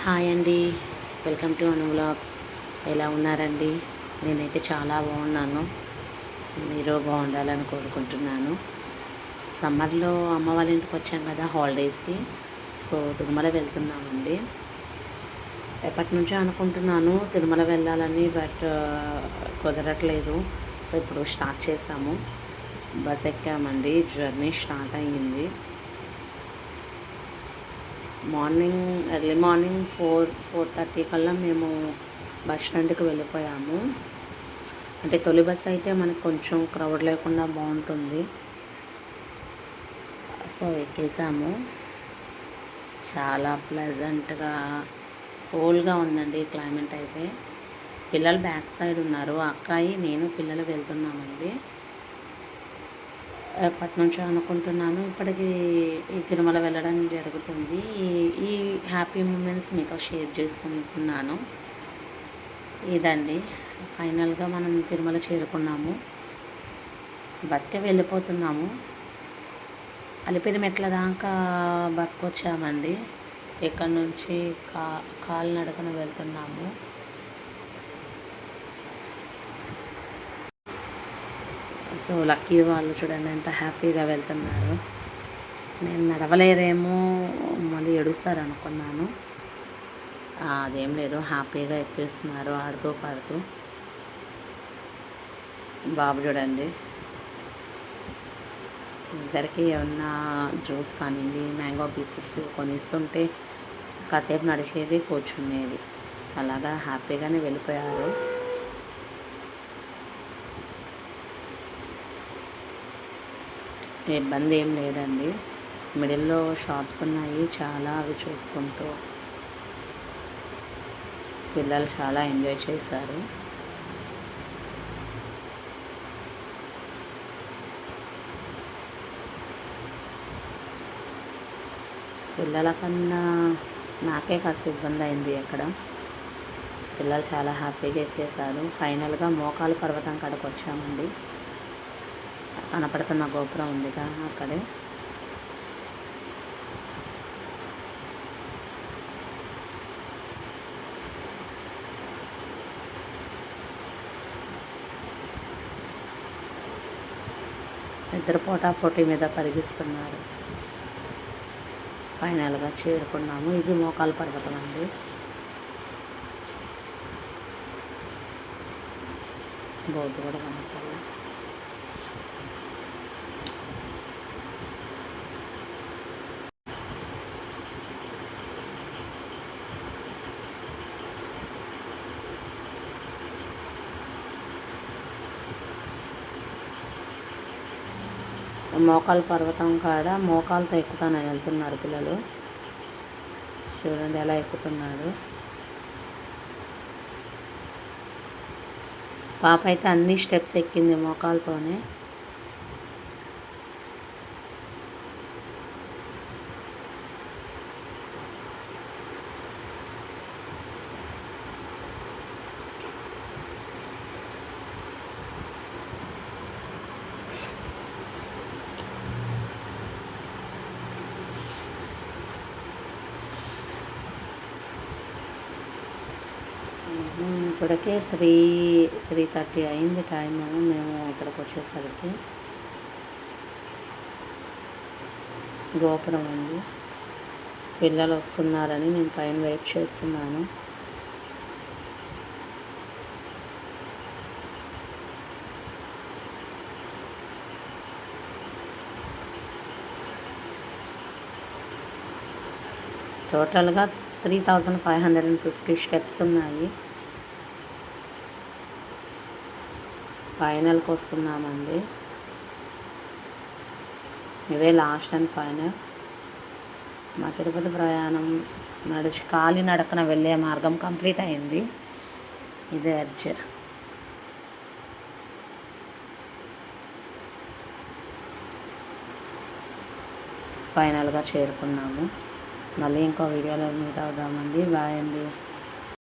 Hi అండి, welcome to Anu vlogs. ఎలా ఉన్నారండి? నేనైతే చాలా బాగున్నాను. మీరు బాగుండాలని కోరుకుంటున్నాను. సమ్మర్లో అమ్మ వాళ్ళ ఇంటికి వచ్చాం కదా హాలిడేస్కి. సో తిరుమల వెళ్తున్నామండి. ఎప్పటి నుంచో అనుకుంటున్నాను తిరుమల వెళ్ళాలని, బట్ కుదరట్లేదు. సో ఇప్పుడు స్టార్ట్ చేసాము. బస్ ఎక్కామండి, జర్నీ స్టార్ట్ అయ్యింది. ఎర్లీ మార్నింగ్ 4:30 కల్లా మేము బస్ స్టాండ్కి వెళ్ళిపోయాము. అంటే తొలి బస్ అయితే మనకు కొంచెం క్రౌడ్ లేకుండా బాగుంటుంది. సో ఎక్కేసాము. చాలా ప్లెజెంట్గా కూల్గా ఉందండి క్లైమేట్ అయితే. పిల్లలు బ్యాక్ సైడ్ ఉన్నారు, అక్కాయి నేను పిల్లలు వెళ్తున్నామండి. ఎప్పటి నుంచో అనుకుంటున్నాను, ఇప్పటికీ ఈ తిరుమల వెళ్ళడం జరుగుతుంది. ఈ హ్యాపీ మూమెంట్స్ మీతో షేర్ చేసుకుంటున్నాను. ఇదండి, ఫైనల్గా మనం తిరుమల చేరుకున్నాము. బస్కే వెళ్ళిపోతున్నాము. అలిపిరి మెట్ల దాకా బస్కి వచ్చామండి. ఇక్కడ నుంచి కాలినడకన వెళ్తున్నాము. సో లక్కీ వాళ్ళు చూడండి ఎంత హ్యాపీగా వెళ్తున్నారు. నేను నడవలేరేమో, మళ్ళీ ఏడుస్తారు అనుకున్నాను. అదేం లేదు, హ్యాపీగా ఎక్కేస్తున్నారు ఆడుతూ పాడుతూ. బాబు చూడండి, ఇద్దరికి ఏమన్నా జ్యూస్ కానివ్వండి, మ్యాంగో పీసెస్ కొనిస్తుంటే కాసేపు నడిచేది, కూర్చునేది. అలాగా హ్యాపీగానే వెళ్ళిపోయారు. ఇబ్బంది ఏం లేదండి. మిడిల్లో షాప్స్ ఉన్నాయి చాలా, అవి చూసుకుంటూ పిల్లలు చాలా ఎంజాయ్ చేశారు. పిల్లల కన్నా నాకే కాస్త ఇబ్బంది అయింది అక్కడ. పిల్లలు చాలా హ్యాపీగా ఎక్కేశారు. ఫైనల్గా మోకాలు పర్వతం కాడకు వచ్చామండి. కనపడుతున్న గోపురం ఉందిగా అక్కడే. ఇద్దరు పోటీ మీద పరిగిస్తున్నారు. ఫైనల్గా చేరుకున్నాము. ఇది మోకాలు పర్వతం అండి. బోర్డు కూడా కనపడాలి. మోకాలు పర్వతం కాడ మోకాలతో ఎక్కుతానని వెళ్తున్నారు పిల్లలు. చూడండి ఎలా ఎక్కుతున్నాడు. పాప అయితే అన్ని స్టెప్స్ ఎక్కింది మోకాలతోనే. ఇప్పటికే 3:30 అయింది టైము మేము ఇక్కడికి వచ్చేసరికి. గోపురం అండి. పిల్లలు వస్తున్నారని నేను పైన వెయిట్ చేస్తున్నాను. టోటల్గా 3550 స్టెప్స్ ఉన్నాయి. ఫైనల్కి వస్తున్నామండి. ఇవే లాస్ట్ అండ్ ఫైనల్. మా తిరుపతి ప్రయాణం కాలినడకన వెళ్ళే మార్గం కంప్లీట్ అయింది. ఇదే అర్జ. ఫైనల్గా చేరుకున్నాము. మళ్ళీ ఇంకో వీడియోలో మీట్ అవుదామండి. బాయ్ అండి.